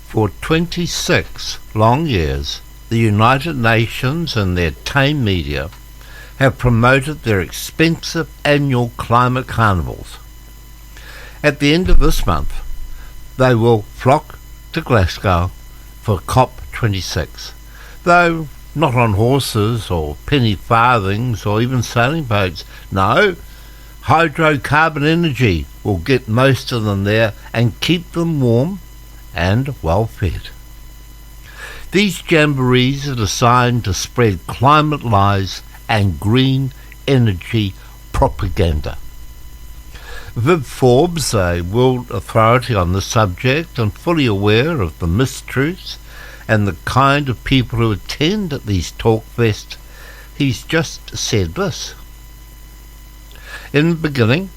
For 26 long years, the United Nations and their tame media have promoted their expensive annual climate carnivals. At the end of this month, they will flock to Glasgow for COP26, though not on horses or penny farthings or even sailing boats. No, hydrocarbon energy will get most of them there and keep them warm and well fed. These jamborees are designed to spread climate lies and green energy propaganda. Viv Forbes, a world authority on the subject and fully aware of the mistruths and the kind of people who attend at these talkfests, he's just said this. In the beginning,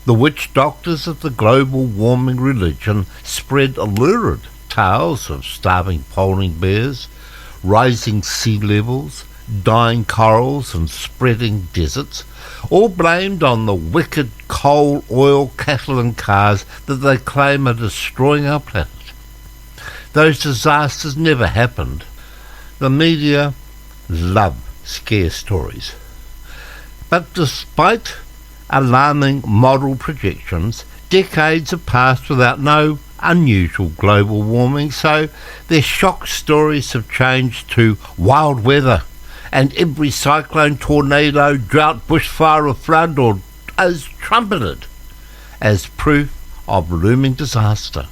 the witch doctors of the global warming religion spread lurid tales of starving polar bears, rising sea levels, dying corals and spreading deserts, all blamed on the wicked coal, oil, cattle and cars that they claim are destroying our planet. Those disasters never happened. The media love scare stories. But despite alarming model projections, decades have passed without no unusual global warming, so their shock stories have changed to wild weather and every cyclone, tornado, drought, bushfire or flood or is trumpeted as proof of looming disaster.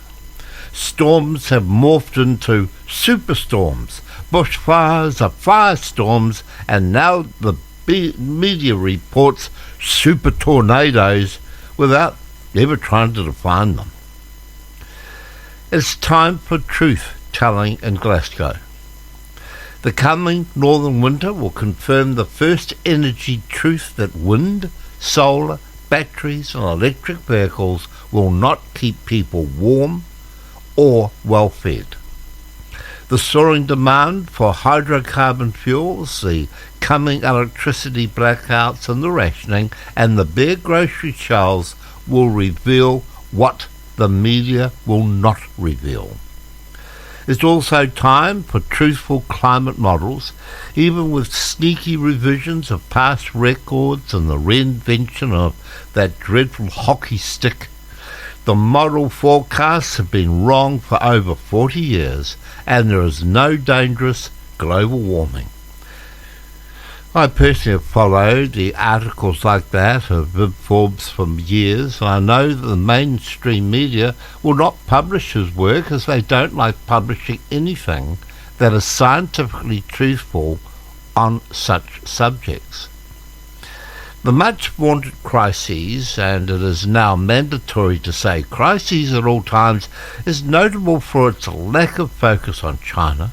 Storms have morphed into superstorms, bushfires are firestorms, and now the media reports super tornadoes without ever trying to define them. It's time for truth-telling in Glasgow. The coming northern winter will confirm the first energy truth that wind, solar, batteries and electric vehicles will not keep people warm or well fed. The soaring demand for hydrocarbon fuels, the coming electricity blackouts and the rationing, and the bare grocery shelves will reveal what the media will not reveal. It's also time for truthful climate models, even with sneaky revisions of past records and the reinvention of that dreadful hockey stick. The model forecasts have been wrong for over 40 years, and there is no dangerous global warming. I personally have followed the articles like that of Viv Forbes for years, and I know that the mainstream media will not publish his work as they don't like publishing anything that is scientifically truthful on such subjects. The much vaunted crises, and it is now mandatory to say crises at all times, is notable for its lack of focus on China.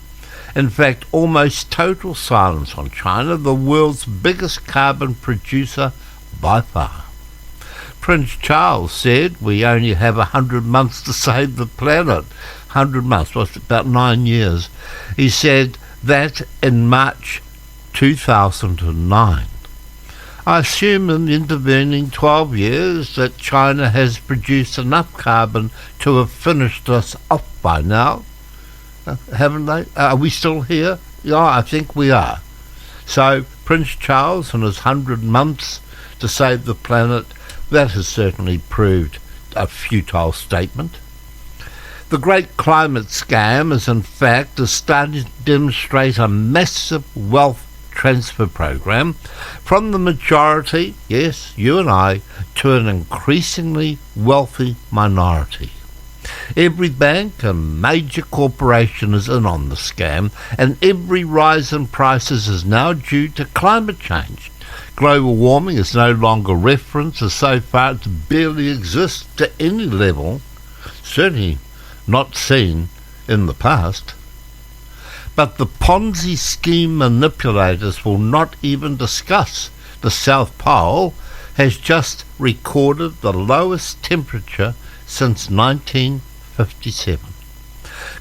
In fact, almost total silence on China, the world's biggest carbon producer by far. Prince Charles said we only have 100 months to save the planet. 100 months, what's about 9 years. He said that in March 2009. I assume in the intervening 12 years that China has produced enough carbon to have finished us off by now. Haven't they? Are we still here? Yeah, I think we are. So Prince Charles and his 100 months to save the planet, that has certainly proved a futile statement. The great climate scam is in fact starting to demonstrate a massive wealth transfer program from the majority, yes, you and I, to an increasingly wealthy minority. Every bank and major corporation is in on the scam, and every rise in prices is now due to climate change. Global warming is no longer referenced, as so far it barely exists to any level, certainly not seen in the past. But the Ponzi scheme manipulators will not even discuss the South Pole has just recorded the lowest temperature since 1957.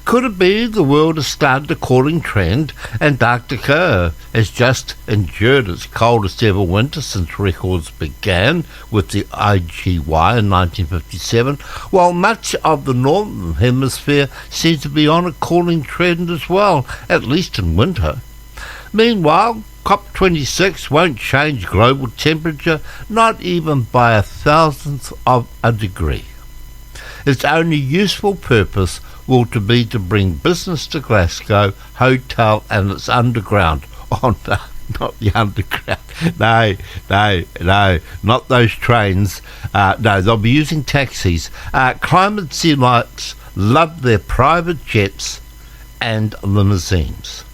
Could it be the world has started a cooling trend? Antarctica has just endured its coldest ever winter since records began with the IGY in 1957, while much of the northern hemisphere seems to be on a cooling trend as well, at least in winter. Meanwhile, COP26 won't change global temperature, not even by a thousandth of a degree. Its only useful purpose will to be to bring business to Glasgow, hotel and its underground. Oh no, not the underground. No, not those trains. No, they'll be using taxis. Climate zealots love their private jets and limousines.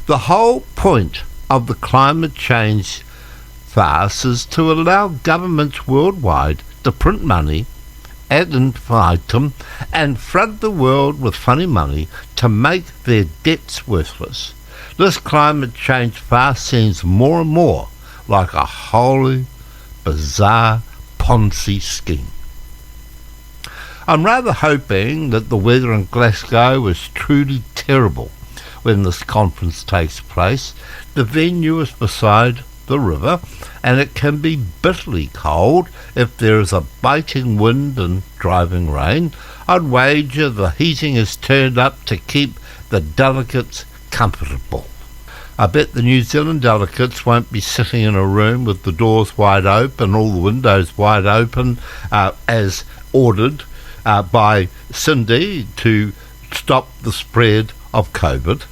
The whole point of the climate change farce is to allow governments worldwide to print money ad infinitum and flood the world with funny money to make their debts worthless. This climate change farce seems more and more like a wholly bizarre Ponzi scheme. I'm rather hoping that the weather in Glasgow is truly terrible when this conference takes place. The venue is beside the river, and it can be bitterly cold if there is a biting wind and driving rain. I'd wager the heating is turned up to keep the delegates comfortable. I bet the New Zealand delegates won't be sitting in a room with the doors wide open, all the windows wide open, as ordered by Cindy to stop the spread of COVID.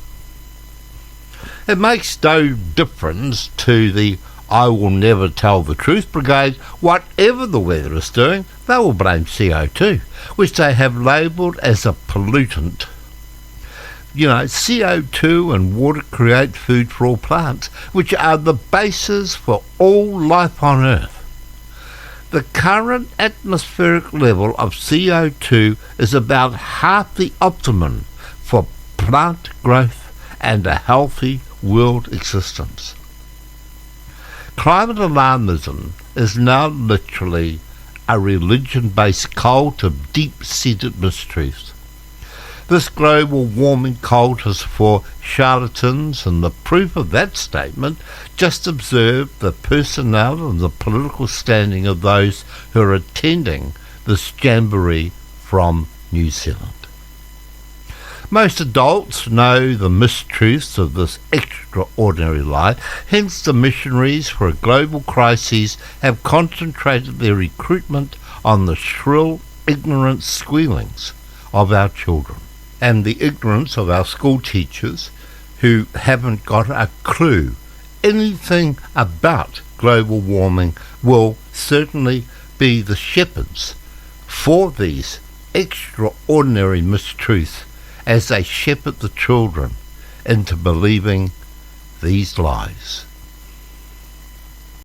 It makes no difference to the I will never tell the truth brigade. Whatever the weather is doing, they will blame CO2, which they have labelled as a pollutant. You know, CO2 and water create food for all plants, which are the basis for all life on Earth. The current atmospheric level of CO2 is about half the optimum for plant growth and a healthy world existence. Climate alarmism is now literally a religion-based cult of deep-seated mistruths. This global warming cult is for charlatans, and the proof of that statement, just observe the personnel and the political standing of those who are attending this jamboree from New Zealand. Most adults know the mistruths of this extraordinary lie, hence the missionaries for a global crisis have concentrated their recruitment on the shrill, ignorant squealings of our children and the ignorance of our school teachers who haven't got a clue. Anything about global warming will certainly be the shepherds for these extraordinary mistruths as they shepherd the children into believing these lies.